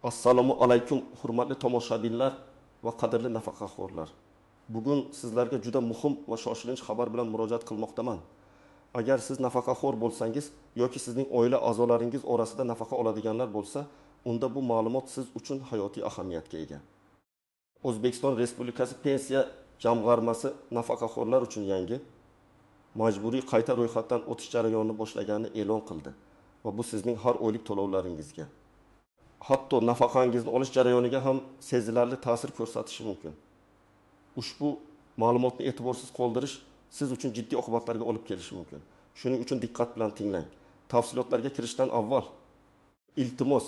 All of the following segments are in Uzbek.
Assalomu alaykum hurmatli tomoshabinlar va qadrli nafaqaxo'rlar. Bugun sizlarga juda muhim va shoshilinch xabar bilan murojaat qilmoqdaman. Agar siz nafaqaxo'r bo'lsangiz yoki sizning oila a'zolaringiz orasida nafaqa oladiganlar bo'lsa, unda bu ma'lumot siz uchun hayotiy ahamiyatga ega. O'zbekiston Respublikasi pensiya jamg'armasi nafaqaxo'rlar uchun yangi majburiy qayta ro'yxatdan o'tish jarayonini boshlaganini e'lon qildi va bu sizning har oylik to'lovlaringizga, hatto nafaqangizni olish jarayoniga ham sezilarli ta'sir ko'rsatishi mumkin. Ushbu ma'lumotni e'tiborsiz qoldirish siz uchun jiddiy oqibatlarga olib kelishi mumkin. Shuning uchun diqqat bilan tinglang. Tafsilotlarga kirishdan avval iltimos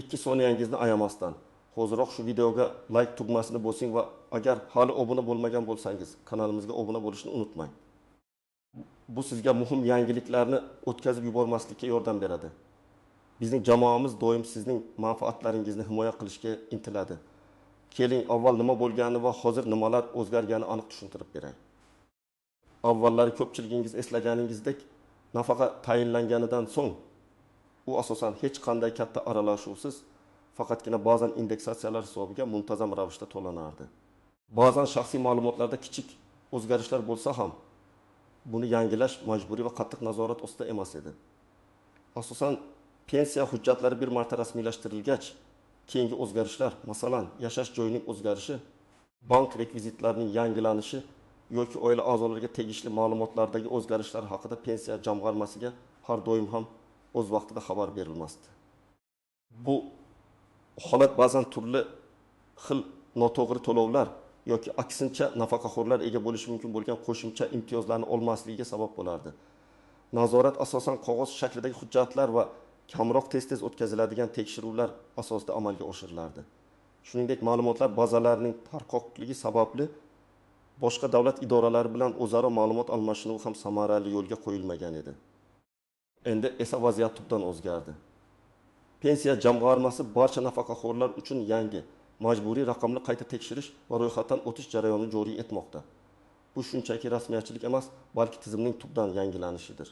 2 soniyangizni ayamasdan hoziroq shu videoga like tugmasini bosing va agar hali obuna bo'lmagan bo'lsangiz, kanalimizga obuna bo'lishni unutmang. Bu sizga muhim yangiliklarni o'tkazib yubormaslikka yordam beradi. Bizning jamoamiz doim sizning manfaatlaringizni himoya qilishga intiladi. Keling, avval nima bo'lgani va hozir nimalar o'zgargani aniq tushuntirib beray. Avvallari ko'pchiligingiz eslaganingizdek, nafaqa tayinlanganidan so'ng u asosan hech qanday katta aralashuvsiz, faqatgina ba'zan indeksatsiyalar hisobiga muntazam ravishda to'lanardi. Ba'zan shaxsiy ma'lumotlarda kichik o'zgarishlar bo'lsa ham, buni yangilash majburiy va qattiq nazorat ostida emas edi. Asosan pensiya hujjatlari bir marta rasmiylashtirilgach, keyingi o'zgarishlar, masalan, yashash joyining o'zgarishi, bank rekvizitlarining yangilanishi yoki oila a'zolariga tegishli ma'lumotlardagi o'zgarishlar haqida pensiya jamg'armasiga har doim ham o'z vaqtida xabar berilmasdi. Bu holat ba'zan turli xil noto'g'ri to'lovlar yoki aksincha nafaqaxo'rlar ega bo'lishi mumkin bo'lgan qo'shimcha imtiyozlarni olmasligiga sabab bo'lardi. Nazorat asosan qog'oz shaklidagi hujjatlar va kamroq tez-tez o'tkaziladigan tekshiruvlar asosida amalga oshirilardi. Shuningdek, ma'lumotlar bazalarining tarqoqligi sababli boshqa davlat idoralari bilan o'zaro ma'lumot almashinuvi ham samarali yo'lga qo'yilmagan edi. Endi esa vaziyat tubdan o'zgardi. Pensiya jamg'armasi barcha nafaqaxo'rlar uchun yangi majburiy raqamli qayta tekshirish va ro'yxatdan o'tish jarayonini joriy etmoqda. Bu shunchaki rasmiyatchilik emas, balki tizimning tubdan yangilanishidir.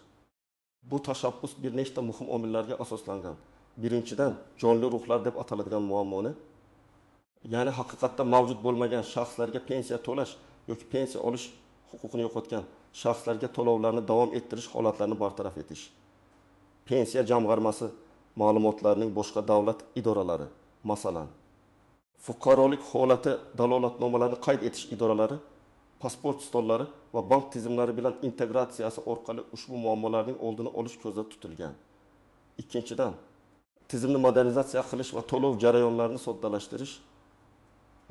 Bu tashabbus bir nechta muhim omillarga asoslangan. Birinchidan, jonli ruhlar deb ataladigan muammoni, ya'ni haqiqatda mavjud bo'lmagan shaxslarga pensiya to'lash yoki pensiya olish huquqini yo'qotgan shaxslarga to'lovlarni davom ettirish holatlarini bartaraf etish. Pensiya jamg'armasi ma'lumotlarining boshqa davlat idoralari, masalan, fuqarolik holati dalolatnomalarini qayd etish idoralari, pasport stollari va bank tizimlari bilan integratsiyasi orqali ushbu muammolarning oldini olish ko'zda tutilgan. Ikkinchidan, tizimni modernizatsiya qilish va to'lov jarayonlarini soddalashtirish,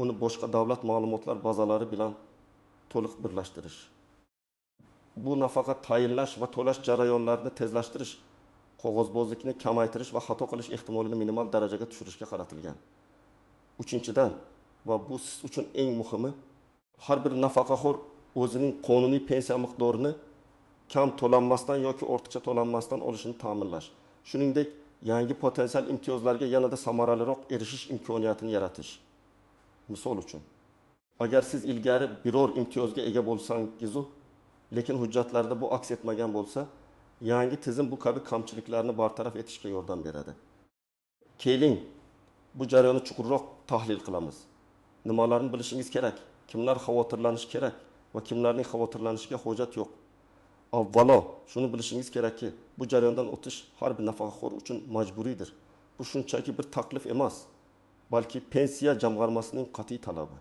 uni boshqa davlat ma'lumotlar bazalari bilan to'liq birlashtirish. Bu nafaqa tayinlash va to'lash jarayonlarini tezlashtirish, qog'ozbozlikni kamaytirish va xato qilish ehtimolini minimal darajaga tushirishga qaratilgan. Uchinchidan, va bu siz uchun eng muhimi, har bir nafaqaxo'r o'zining qonuniy pensiya miqdorini kam to'lanmasdan yoki ortiqcha to'lanmasdan olishini ta'minlash. Shuningdek, yangi potensial imtiyozlarga yanada samaraliroq erishish imkoniyatini yaratish. Misol uchun, agar siz ilgari biror imtiyozga ega bo'lsangiz, lekin hujjatlarda bu aks etmagan bo'lsa, yangi tizim bu kabi kamchiliklarni bartaraf etishga yordam beradi. Keling, bu jarayonni chuqurroq tahlil qilamiz. Nimalarni bilishingiz kerak? Kimlar xavotirlanishi kerak va kimlarning xavotirlanishiga hojat yo'q? Avvalo, shuni bilishingiz kerakki, bu jarayondan o'tish har bir nafaqaxo'r uchun majburiydir. Bu shunchaki bir taklif emas, balki pensiya jamg'armasining qat'iy talabi.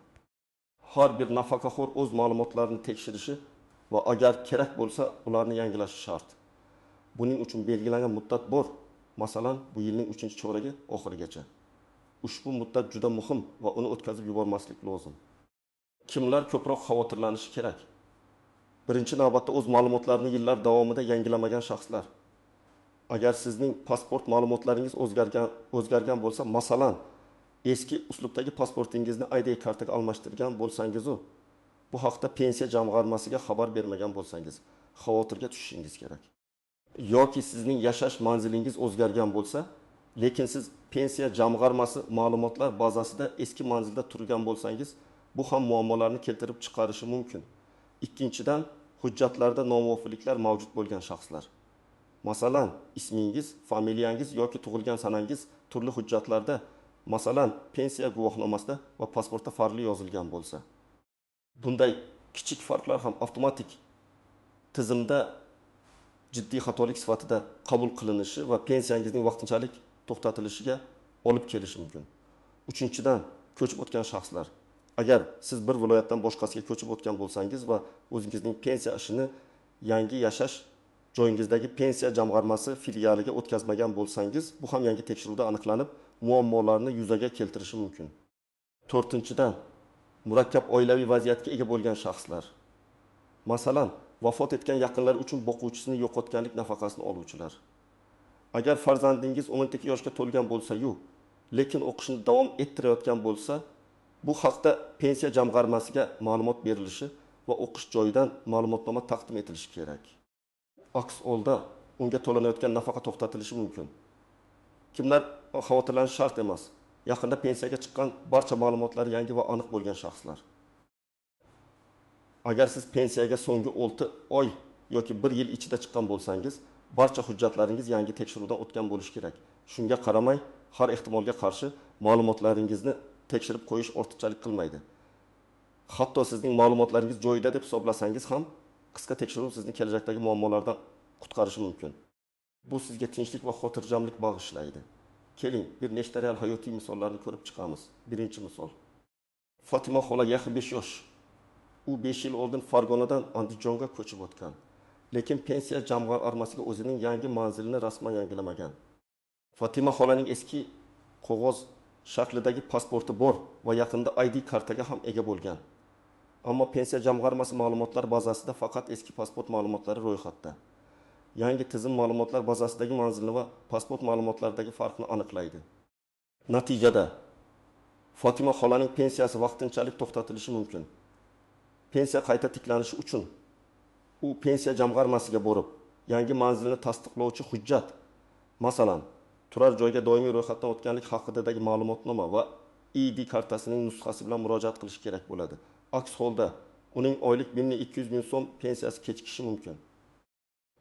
Har bir nafaqaxo'r o'z ma'lumotlarini tekshirishi va agar kerak bo'lsa, ularni yangilashi shart. Buning uchun belgilangan muddat bor. Masalan, bu yilning 3-cho'ragi oxirigacha. Ushbu muddat juda muhim va uni o'tkazib yubormaslik lozim. Kimlar ko'proq xavotirlanishi kerak? Birinchi navbatda o'z ma'lumotlarini yillar davomida yangilamagan shaxslar. Agar sizning pasport ma'lumotlaringiz o'zgargan bo'lsa, masalan, eski uslubdagi pasportingizni ID kartaga almashtirgan bo'lsangiz, bu haqda pensiya jamg'armasiga xabar bermagan bo'lsangiz, xavotirga tushishingiz kerak. Yoki sizning yashash manzilingiz o'zgargan bo'lsa, lekin siz pensiya jamg'armasi ma'lumotlar bazasida eski manzilda turgan bo'lsangiz, bu ham muammolarni keltirib chiqarishi mumkin. Ikkinchidan, hujjatlarda nomuvofiqliklar mavjud bo'lgan shaxslar. Masalan, ismingiz, familiyangiz yoki tug'ilgan sanangiz turli hujjatlarda Masalan, pensiya guvohnomasida va pasportda farqli yozilgan bo'lsa, bunday kichik farqlar ham avtomatik tizimda jiddiy xatolik sifatida qabul qilinishi va pensiyangizning vaqtinchalik to'xtatilishiga olib kelishi mumkin. Uchinchidan, ko'chib o'tgan shaxslar. Agar siz bir viloyatdan boshqasiga ko'chib o'tgan bo'lsangiz va o'zingizning pensiya ishini yangi yashash joyingizdagi pensiya jamg'armasi filialiga o'tkazmagan bo'lsangiz, bu ham yangi tekshiruvda aniqlanib, muammolarni yuzaga keltirishi mumkin. To'rtinchidan, murakkab oilaviy vaziyatga ega bo'lgan shaxslar. Masalan, vafot etgan yaqinlar uchun boquvchisini yo'qotganlik nafaqasini oluvchilar. Agar farzandingiz 12 yoshga to'lgan bo'lsa-yu, lekin o'qishni davom ettirayotgan bo'lsa, bu haqda pensiya jamg'armasiga ma'lumot berilishi va o'qish joyidan ma'lumotnoma taqdim etilishi kerak. Aks holda unga to'lanayotgan nafaqa to'xtatilishi mumkin. Kimlar xavotirlanishi shart emas. Yaqinda pensiyaga chiqqan barcha ma'lumotlar yangi va aniq bo'lgan shaxslar. Agar siz pensiyaga so'nggi 6 oy yoki 1 yil ichida chiqqan bo'lsangiz, barcha hujjatlaringiz yangi tekshiruvdan o'tgan bo'lishi kerak. Shunga qaramay, har ehtimolga qarshi ma'lumotlaringizni tekshirib qo'yish ortiqchalik qilmaydi. Hatto sizning ma'lumotlaringiz joyida deb hisoblasangiz ham, qisqa tekshiruv sizni kelajakdagi muammolardan qutqarishi mumkin. Bu sizga tinchlik va xotirjamlik bag'ishlaydi. Keling, bir nechta real hayotiy misollarni ko'rib chiqamiz. Birinchi misol. Fatima xola yaxi 5 yosh. U 5 yil oldin Farg'onadan Andijonga ko'chib o'tgan. Lekin pensiya jamg'armasiga o'zining yangi manzilini rasman yangilamagan. Fatima xolaning eski qog'oz shaklidagi pasporti bor va yaqinda ID kartaga ham ega bo'lgan. Ammo pensiya jamg'armasi ma'lumotlar bazasida faqat eski pasport ma'lumotlari ro'yxatda. Yangi tizim ma'lumotlar bazasidagi manzilni va pasport ma'lumotlaridagi farqni aniqlaydi. Natijada Fatima xolaning pensiyasi vaqtinchalik to'xtatilishi mumkin. Pensiya qayta tiklanishi uchun u pensiya jamg'armasiga borib, yangi manzilni tasdiqlovchi hujjat, masalan, turar joyga doimiy ro'yxatdan o'tganlik haqidagi ma'lumotnoma va ID kartasining nusxasi bilan murojaat qilish kerak bo'ladi. Aks holda uning oylik 1200 ming so'm pensiyasi kechikishi mumkin.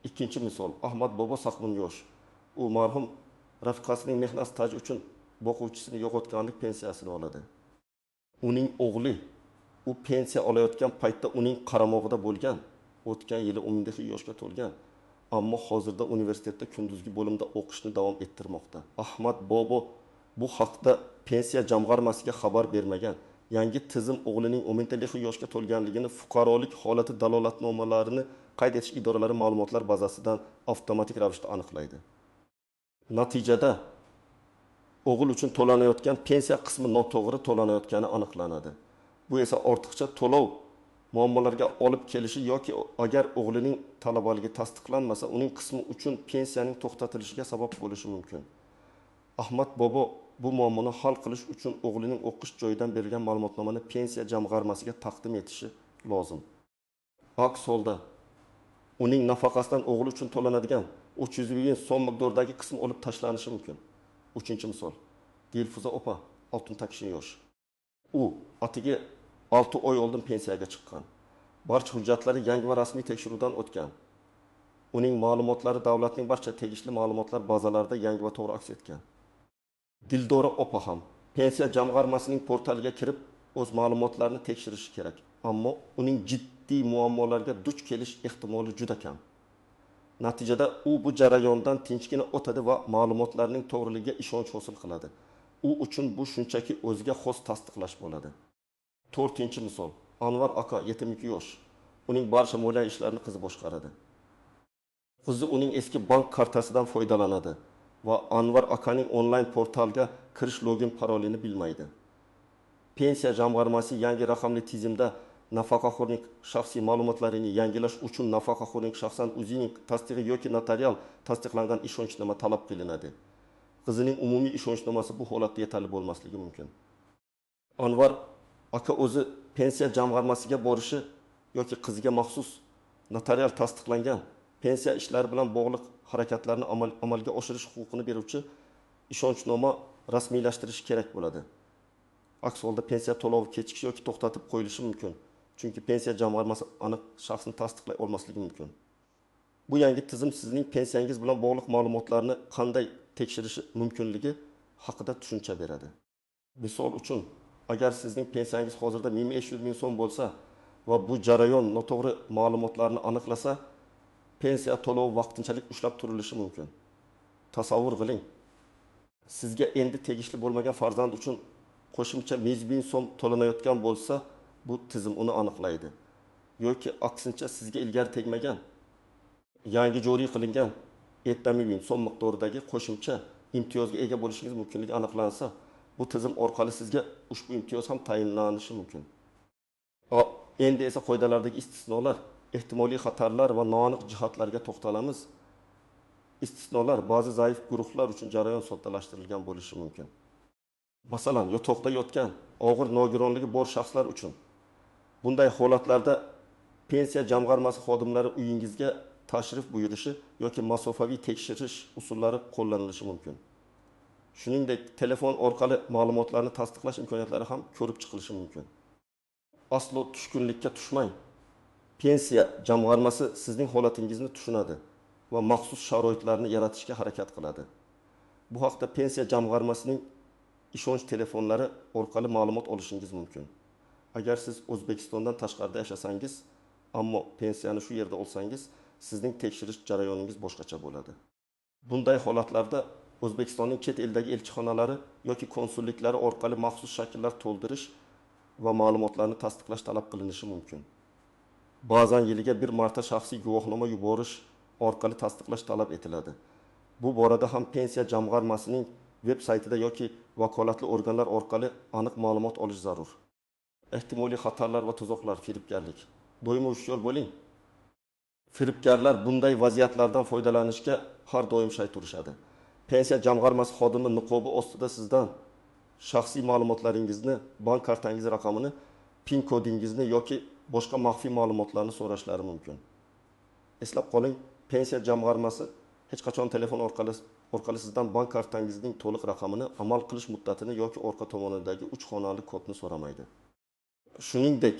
Ikkinchi misol, Ahmad Bobo Saqmun yosh. U marhum rafiqasining mehnat staji uchun boquvchisini yo'qotganlik pensiyasini oladi. Uning o'g'li u pensiya olayotgan paytda uning qaramog'ida bo'lgan, o'tgan yili 12 yoshga to'lgan, ammo hozirda universitetda kunduzgi bo'limda o'qishni davom ettirmoqda. Ahmad Bobo bu haqda pensiya jamg'armasiga xabar bermagan. Yangi tizim o'g'lining 12 yoshga to'lganligini fuqarolik holati dalolatnomalarini qayd etish idoralari ma'lumotlar bazasidan avtomatik ravishda aniqlaydi. Natijada o'g'il uchun to'lanayotgan pensiya qismi noto'g'ri to'lanayotgani aniqlanadi. Bu esa ortiqcha to'lov muammolarga olib kelishi yoki agar o'g'lining talabaligi tasdiqlanmasa, uning qismi uchun pensiyaning to'xtatilishiga sabab bo'lishi mumkin. Ahmad Bobo bu muammoni hal qilish uchun o'g'lining o'qish joyidan berilgan ma'lumotnomani pensiya jamg'armasiga taqdim etishi lozim. Aks holda uning nafaqasidan o'g'li uchun to'lanadigan 300 ming so'm miqdoridagi qism olib tashlanishi mumkin. Uchinchi misol. Dilfuza opa, Oltin Takshin yosh. U atigi 6 oy oldin pensiyaga chiqqan. Barcha hujjatlari yangi va rasmiy tekshiruvdan o'tgan. Uning ma'lumotlari davlatning barcha tegishli ma'lumotlar bazalarida yangi va to'g'ri aks etgan. Dildora opa ham pensiya jamg'armasining portaliga kirib o'z ma'lumotlarini tekshirishi kerak. Ammo uning jiddiy muammolarga duch kelish ehtimoli juda kam. Natijada u bu jarayondan tinchgina o'tadi va ma'lumotlarning to'g'riligiga ishonch hosil qiladi. U uchun bu shunchaki o'ziga xos tasdiqlash bo'ladi. To'rtinchi misol. Anvar aka 72 yosh. Uning barcha moliya ishlarini qizi boshqaradi. Qizi uning eski bank kartasidan foydalanadi va Anvar akaning onlayn portalga kirish login parolini bilmaydi. Pensiya jamg'armasi yangi raqamli tizimda nafaqaxo'rning shaxsiy ma'lumotlarini yangilash uchun nafaqaxo'rning shaxsan o'zining tasdig'i yoki notarial tasdiqlangan ishonchnoma talab qilinadi. Qizining umumiy ishonchnomasi bu holatda yetarli bo'lmasligi mumkin. Anvar aka o'zi pensiya jamg'armasiga borishi yoki qiziga maxsus notarial tasdiqlangan pensiya ishlari bilan bog'liq harakatlarni amalga oshirish huquqini beruvchi ishonchnoma rasmiylashtirish kerak bo'ladi. Aks holda pensiya to'lovi kechikishi yoki to'xtatib qo'yilishi mumkin. Chunki pensiya jamg'armasi aniq shaxsni tasdiqlay olmasligi mumkin. Bu yangi tizim sizning pensiyangiz bilan bog'liq ma'lumotlarni qanday tekshirishi mumkinligi haqida tushuncha beradi. Misol uchun, agar sizning pensiyangiz hozirda 1500 ming so'm bo'lsa va bu jarayon noto'g'ri ma'lumotlarni aniqlasa, pensiya to'lovi vaqtinchalik ushlab turilishi mumkin. Tasavvur qiling. Sizga endi tegishli bo'lmagan farzand uchun qo'shimcha 100 ming so'm to'lanayotgan bo'lsa, bu tizim uni aniqlaydi. Yoki aksincha sizga ilgari tegmagan, yangi joriy qilingan 70 ming so'm miqdoridagi qo'shimcha imtiyozga ega bo'lishingiz mumkinligi aniqlansa, bu tizim orqali sizga ushbu imtiyoz ham tayinlanishi mumkin. Endi esa qoidalardagi istisnolar, ehtimoliy xatarlar va noaniq jihatlarga to'xtalamiz. Istisnolar ba'zi zaif guruhlar uchun jarayon soddalashtirilgan bo'lishi mumkin. Masalan, yotoqda yotgan, og'ir nogironligi bor shaxslar uchun. Bunday holatlarda pensiya jamg'armasi xodimlari uyingizga tashrif buyurishi yoki masofaviy tekshirish usullari qo'llanilishi mumkin. Shuningdek, telefon orqali ma'lumotlarni tasdiqlash imkoniyatlari ham ko'rib chiqilishi mumkin. Aslo tushkunlikka tushmang. Pensiya jamg'armasi sizning holatingizni tushunadi va maxsus sharoitlarni yaratishga harakat qiladi. Bu haqda pensiya jamg'armasining ishonch telefonlari orqali ma'lumot olishingiz mumkin. Agar siz O'zbekistondan tashqarida yashasangiz, ammo pensiyani shu yerda olsangiz, sizning tekshirish jarayoningiz boshqacha bo'ladi. Bunday holatlarda O'zbekistonning chet eldagi elchixonalari yoki konsulliklari orqali maxsus shakllar to'ldirish va ma'lumotlarni tasdiqlash talab qilinishi mumkin. Ba'zan yiliga bir marta shaxsiy guvohnoma yuborish orqali tasdiqlash talab etiladi. Bu borada ham pensiya jamg'armasining veb saytida yoki vakolatli organlar orqali aniq ma'lumot olish zarur. Ehtimoliy xatarlar va tuzoqlar, firibgarlik. Doimo hushyor bo'ling. Firibgarlar bunday vaziyatlardan foydalanishga har doim shay turishadi. Pensiya jamg'armasi xodimi niqobi ostida sizdan shaxsiy ma'lumotlaringizni, bank kartangiz raqamini, PIN kodingizni yoki boshqa maxfiy ma'lumotlarni so'rashlari mumkin. Eslab qoling, pensiya jamg'armasi hech qachon telefon orqali sizdan bank kartangizning to'liq raqamini, amal qilish muddatini yoki orqa tomonidagi 3 xonali kodni so'ramaydi. Shuningdek,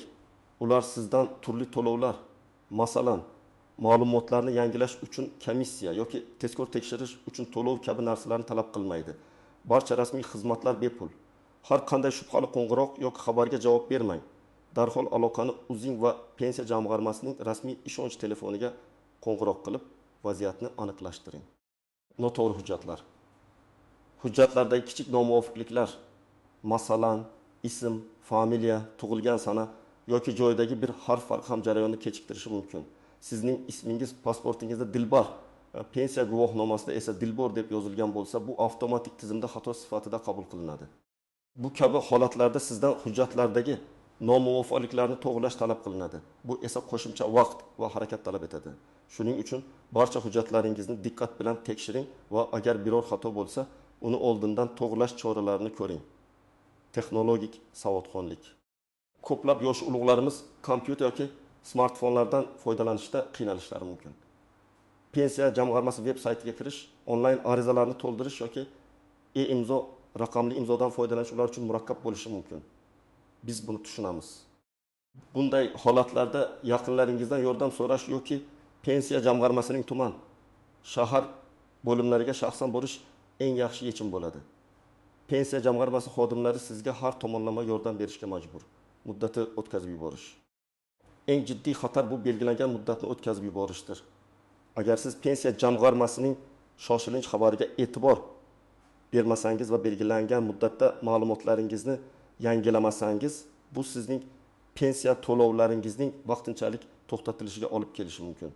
ular sizdan turli to'lovlar, masalan, ma'lumotlarni yangilash uchun komissiya yoki tezkor tekshirish uchun to'lov kabi narsalarni talab qilmaydi. Barcha rasmiy xizmatlar bepul. Har qanday shubhali qo'ng'iroq yoki xabarga javob bermang. Darhol aloqani uzing va pensiya jamg'armasining rasmiy ishonch telefoniga qo'ng'iroq qilib, vaziyatni aniqlashtiring. Noto'g'ri hujjatlar. Hujjatlardagi kichik nomuvofiqliklar, masalan, ism, familiya, tug'ilgan sana yoki joydagi bir harf farqi ham jarayonni kechiktirishi mumkin. Sizning ismingiz pasportingizda Dilbar, pensiya guvohnomasida esa Dilbor deb yozilgan bo'lsa, bu avtomatik tizimda xato sifatida qabul qilinadi. Bu kabi holatlarda sizdan hujjatlardagi nomuvofiqliklarni to'g'rilash talab qilinadi. Bu esa qo'shimcha vaqt va harakat talab etadi. Shuning uchun barcha hujjatlaringizni diqqat bilan tekshiring va agar biror xato bo'lsa, uni oldindan to'g'rilash choralarini ko'ring. Texnologik savodxonlik. Ko'plab yosh ulug'larimiz kompyuter yoki smartfonlardan foydalanishda qiynalishlari mumkin. Pensiya jamg'armasi veb saytiga kirish, onlayn arizalarni to'ldirish yoki e-imzo raqamli imzodan foydalanish ular uchun murakkab bo'lishi mumkin. Biz buni tushunamiz. Bunday holatlarda yaqinlaringizdan yordam so'rash yoki pensiya jamg'armasining tuman, shahar bo'limlariga shaxsan borish eng yaxshi yechim bo'ladi. Pensiya jamg'armasi xodimlari sizga har tomonlama yordam berishga majbur. Muddati o'tkazib yuborish. Eng jiddiy xatar bu belgilangan muddatni o'tkazib yuborishdir. Agar siz pensiya jamg'armasining shoshilinch xabariga e'tibor bermasangiz va belgilangan muddatda ma'lumotlaringizni yangilamasangiz, bu sizning pensiya to'lovlaringizning vaqtinchalik to'xtatilishiga olib kelishi mumkin.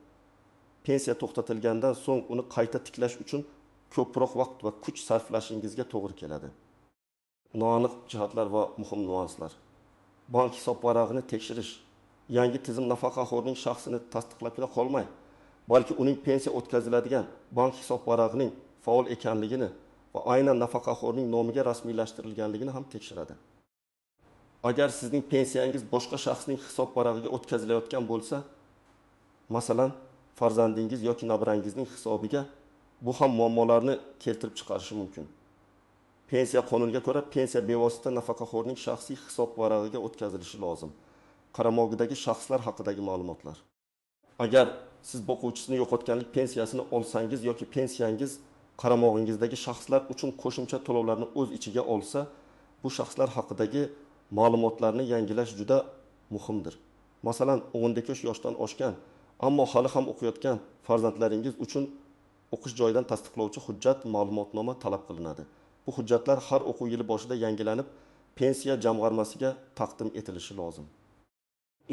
Pensiya to'xtatilgandan so'ng uni qayta tiklash uchun ko'proq vaqt va kuch sarflashingizga to'g'ri keladi. Noaniq jihatlar va muhim nuanslar. Bank hisob varag'ini tekshirish. Yangi tizim nafaqaxo'rning shaxsini tasdiqlab qolmay, balki uning pensiya o'tkaziladigan bank hisob varag'ining faol ekanligini va aynan nafaqaxo'rning nomiga rasmiylashtirilganligini ham tekshiradi. Agar sizning pensiyangiz boshqa shaxsning hisob varag'iga o'tkazilayotgan bo'lsa, masalan, farzandingiz yoki nabirangizning hisobiga, bu ham muammolarni keltirib chiqarishi mumkin. Pensiya qonuniga ko'ra, pensiya bevosita nafaqaxo'rning shaxsiy hisob varag'iga o'tkazilishi lozim. Qaramog'idagi shaxslar haqidagi ma'lumotlar. Agar siz boquvchisini yo'qotganlik pensiyasini olsangiz yoki pensiyangiz qaramog'ingizdagi shaxslar uchun qo'shimcha to'lovlarni o'z ichiga olsa, bu shaxslar haqidagi ma'lumotlarni yangilash juda muhimdir. Masalan, 12 yoshdan oshgan, ammo hali ham o'qiyotgan farzandlaringiz uchun o'qish joyidan tasdiqlovchi hujjat ma'lumotnoma talab qilinadi. Bu hujjatlar har o'quv yili boshida yangilanib, pensiya jamg'armasiga taqdim etilishi lozim.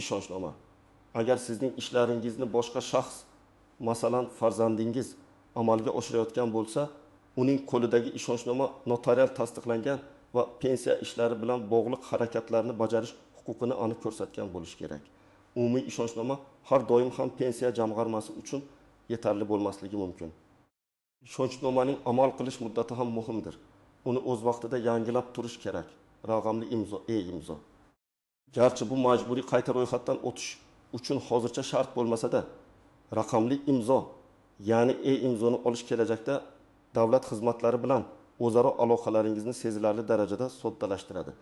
Ishonchnoma. Agar sizning ishlaringizni boshqa shaxs, masalan, farzandingiz amalga oshirayotgan bo'lsa, uning qo'lidagi ishonchnoma notarial tasdiqlangan va pensiya ishlari bilan bog'liq harakatlarni bajarish huquqini aniq ko'rsatgan bo'lishi kerak. Umumiy ishonchnoma har doim ham pensiya jamg'armasi uchun yetarli bo'lmasligi mumkin. Ishonchnomaning amal qilish muddati ham muhimdir. Uni o'z vaqtida yangilab turish kerak. Raqamli imzo, imzo. Garchi bu majburiy qayta ro'yxatdan o'tish uchun hozircha shart bo'lmasa-da, raqamli imzo, ya'ni imzoni olish kelajakda davlat xizmatlari bilan o'zaro aloqalaringizni sezilarli darajada soddalashtiradi.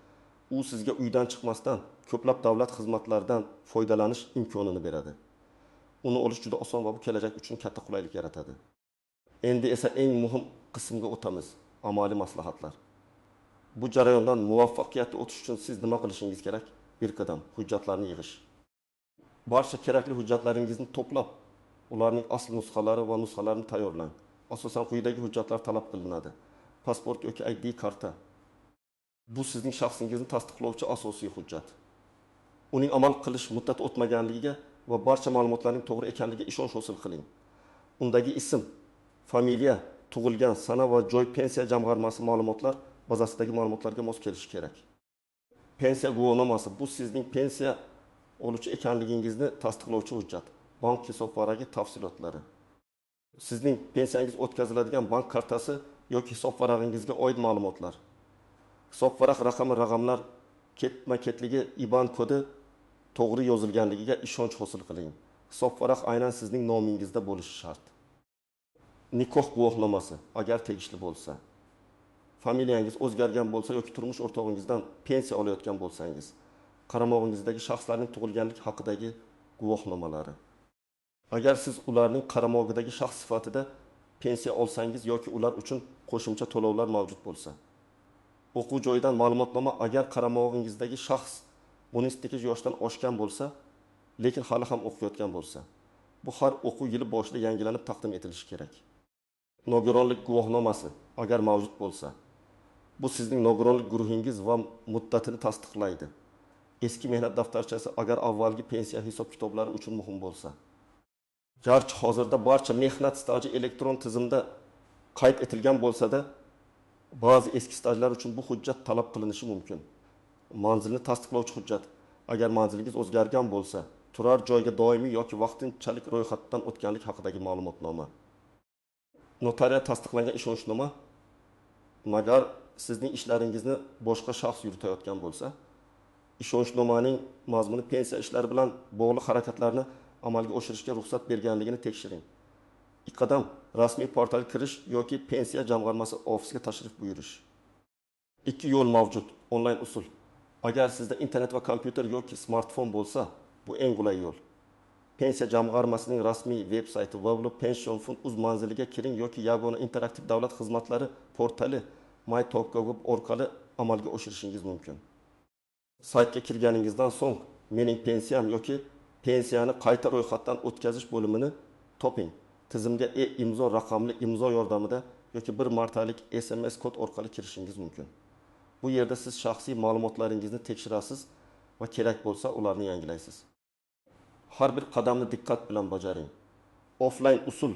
U sizga uydan chiqmasdan ko'plab davlat xizmatlaridan foydalanish imkonini beradi. Uni olish juda oson va bu kelajak uchun katta qulaylik yaratadi. Endi esa eng muhim qismga o'tamiz: amaliy maslahatlar. Bu jarayondan muvaffaqiyatli o'tish uchun siz nima qilishingiz kerak? Bir qadam hujjatlarni yig'ish. Barcha kerakli hujjatlaringizni to'plab, ularning asl nusxalari va nusxalarini tayyorlang. Asosan quyidagi hujjatlar talab qilinadi: pasport yoki ID karta. Bu sizning shaxsingizni tasdiqlovchi asosiy hujjat. Uning amal qilish muddati o'tmaganligiga va barcha ma'lumotlarning to'g'ri ekanligiga ishonch hosil qiling. Undagi ism, familiya, tug'ilgan sana va joy pensiya jamg'armasi ma'lumotlar bazasidagi ma'lumotlarga mos kelishi kerak. Pensiya guvohnomasi bu sizning pensiya oluvchi ekanligingizni tasdiqlovchi hujjat. Bank hisobvaragi tafsilotlari. Sizning pensiyangiz o'tkaziladigan bank kartasi yoki hisob varag'ingizga oid ma'lumotlar. Hisob varaq raqami, raqamlar ketma-ketligi, IBAN kodi to'g'ri yozilganligiga ishonch hosil qiling. Hisob varaq aynan sizning nomingizda bo'lishi shart. Nikoh guvohnomasi agar tegishli bo'lsa. Familiyangiz o'zgargan bo'lsa yoki turmush o'rtog'ingizdan pensiya olayotgan bo'lsangiz, qaramog'ingizdagi shaxslarning tug'ilganlik haqidagi guvohnomalari. Agar siz ularning qaramog'idagi shaxs sifatida pensiya olsangiz yoki ular uchun qo'shimcha to'lovlar mavjud bo'lsa. O'quv joyidan ma'lumotnoma agar qaramog'ingizdagi shaxs 18 yoshdan oshgan bo'lsa, lekin hali ham o'qiyotgan bo'lsa, bu har o'quv yili boshida yangilanib taqdim etilishi kerak. Nogironlik guvohnomasi agar mavjud bo'lsa, bu sizning nogironlik guruhingiz va muddatini tasdiqlaydi. Eski mehnat daftarchasi agar avvalgi pensiya hisob-kitoblari uchun muhim bo'lsa. Garchi hozirda barcha mehnat staji elektron tizimda qayd etilgan bo'lsa-da, ba'zi eski stajlar uchun bu hujjat talab qilinishi mumkin. Manzilni tasdiqlovchi hujjat agar manzilingiz o'zgargan bo'lsa, turar joyga doimiy yoki vaqtinchalik ro'yxatdan o'tganlik haqidagi ma'lumotnoma. Notarial tasdiqlangan ishonchnoma agar sizning ishlaringizni boshqa shaxs yuritayotgan bo'lsa, ishonchnomaning mazmuni pensiya ishlari bilan bog'liq harakatlarni amalga oshirishga ruxsat berganligini tekshiring. Qadam rasmiy portalga kirish yoki pensiya jamg'armasi ofisiga tashrif buyurish. Ikki yo'l mavjud: onlayn usul. Agar sizda internet va kompyuter yoki smartfon bo'lsa, bu eng qulay yo'l. Pensiya jamg'armasining rasmiy veb-sayti www.pensionfund.uz manziliga kiring yoki yagona interaktiv davlat xizmatlari portali my.gov orqali amalga oshirishingiz mumkin. Saytga kirganingizdan so'ng mening pensiyam yoki pensiyani qayta ro'yxatdan o'tkazish bo'limini toping. Tizimga imzo raqamli imzo yordamida yoki bir martalik SMS kod orqali kirishingiz mumkin. Bu yerda siz shaxsiy ma'lumotlaringizni tekshirasiz va kerak bo'lsa ularni yangilaysiz. Har bir qadamni diqqat bilan bajaring. Offline usul.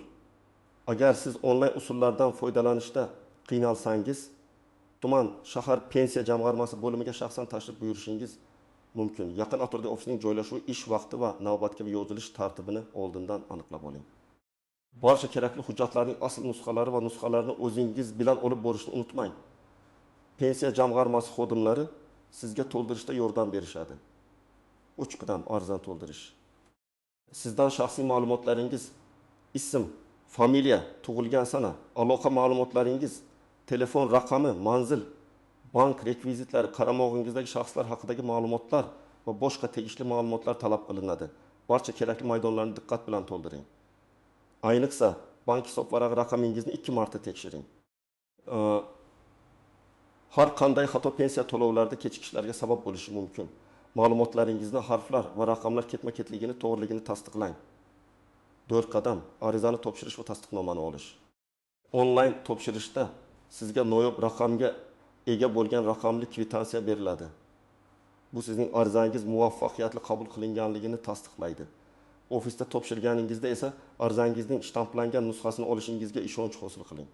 Agar siz onlayn usullardan foydalanishda qiynalsangiz, tuman shahar pensiya jamg'armasi bo'limiga shaxsan tashrif buyurishingiz mumkin. Yaqin atrofdagi ofisning joylashuvi, ish vaqti va navbatga yozilish tartibini oldindan aniqlab oling. Barcha kerakli hujjatlarning asl nusxalari va nusxalarini o'zingiz bilan olib borishni unutmang. Pensiya jamg'armasi xodimlari sizga to'ldirishda yordam berishadi. 3 qadam arzon to'ldirish. Sizdan shaxsiy ma'lumotlaringiz, ism, familiya, tug'ilgan sana, aloqa ma'lumotlaringiz, telefon raqami, manzil, bank rekvizitlari, qaramog'ingizdagi shaxslar haqidagi ma'lumotlar va boshqa tegishli ma'lumotlar talab qilinadi. Barcha kerakli maydonlarni diqqat bilan to'ldiring. Ayniqsa, bank hisob varaq raqamingizni 2 marta tekshiring. har qanday xato pensiya to'lovlarida kechikishlarga sabab bo'lishi mumkin. Ma'lumotlaringizni harflar va raqamlar ketma-ketligini to'g'riligini tasdiqlang. 4 qadam arizani topshirish va tasdiqnomani olish. Onlayn topshirishda sizga noyob raqamga ega bo'lgan raqamli kvitansiya beriladi. Bu sizning arizangiz muvaffaqiyatli qabul qilinganligini tasdiqlaydi. Ofisda topshirganingizda esa arizangizning shtamplangan nusxasini olishingizga ishonch hosil qiling.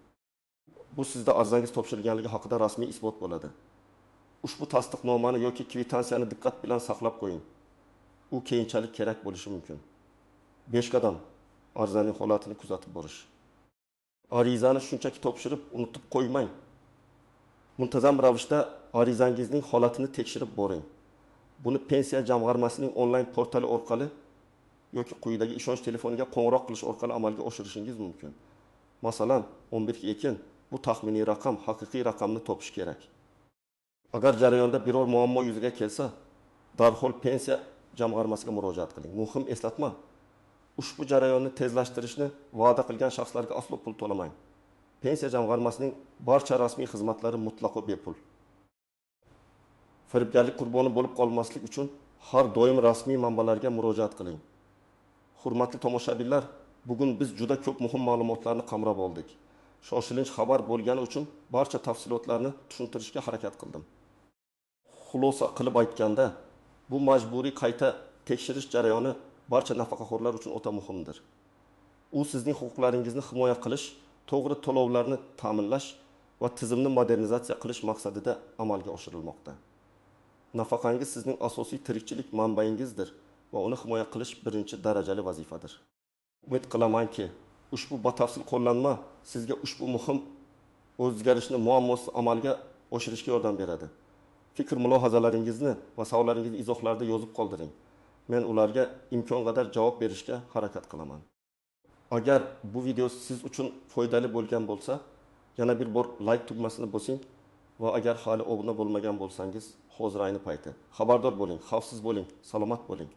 Bu sizda arizangiz topshirilganligi haqida rasmiy isbot bo'ladi. Ushbu tasdiqnomani yoki kvitansiyani diqqat bilan saqlab qo'ying. U keyinchalik kerak bo'lishi mumkin. 5 qadam arizaning holatini kuzatib borish. Arizani shunchaki topshirib unutib qo'ymang. Muntazam ravishda arizangizning holatini tekshirib boring. Buni pensiya jamg'armasining onlayn portali orqali yoki quyidagi ishonch telefoniga qo'ng'iroq qilish orqali amalga oshirishingiz mumkin. Masalan, 11 ekin bu taxminiy raqam haqiqiy raqamni topish kerak. Agar jarayonda biror muammo yuzaga kelsa, darhol pensiya jamg'armasiga murojaat qiling. Muhim eslatma: ushbu jarayonni tezlashtirishni va'da qilgan shaxslarga aslo pul to'lamang. Pensiya jamg'armasining barcha rasmiy xizmatlari mutlaqo bepul. Firibgarlik qurboni bo'lib qolmaslik uchun har doim rasmiy manbalarga murojaat qiling. Hurmatli tomoshabinlar, bugun biz juda ko'p muhim ma'lumotlarni qamrab oldik. Shoshilinch xabar bo'lgani uchun barcha tafsilotlarni tushuntirishga harakat qildim. Xulosa qilib aytganda, bu majburiy qayta tekshirish jarayoni barcha nafaqaxo'rlar uchun o'ta muhimdir. U sizning huquqlaringizni himoya qilish, to'g'ri to'lovlarni ta'minlash va tizimni modernizatsiya qilish maqsadida amalga oshirilmoqda. Nafaqangiz sizning asosiy tirikchilik manbaingizdir va uni himoya qilish birinchi darajali vazifadir. Umid qilamanki, ushbu batafsil qo'llanma sizga ushbu muhim o'zgarishni muammosiz amalga oshirishga yordam beradi. Fikr mulohazalaringizni va savollaringizni izohlarda yozib qoldiring. Men ularga imkon qadar javob berishga harakat qilaman. Agar bu video siz uchun foydali bo'lgan bo'lsa, yana bir bor like tugmasini bosing va agar hali obuna bo'lmagan bo'lsangiz, hozir ayni payti. Xabardor bo'ling, xavfsiz bo'ling, salomat bo'ling.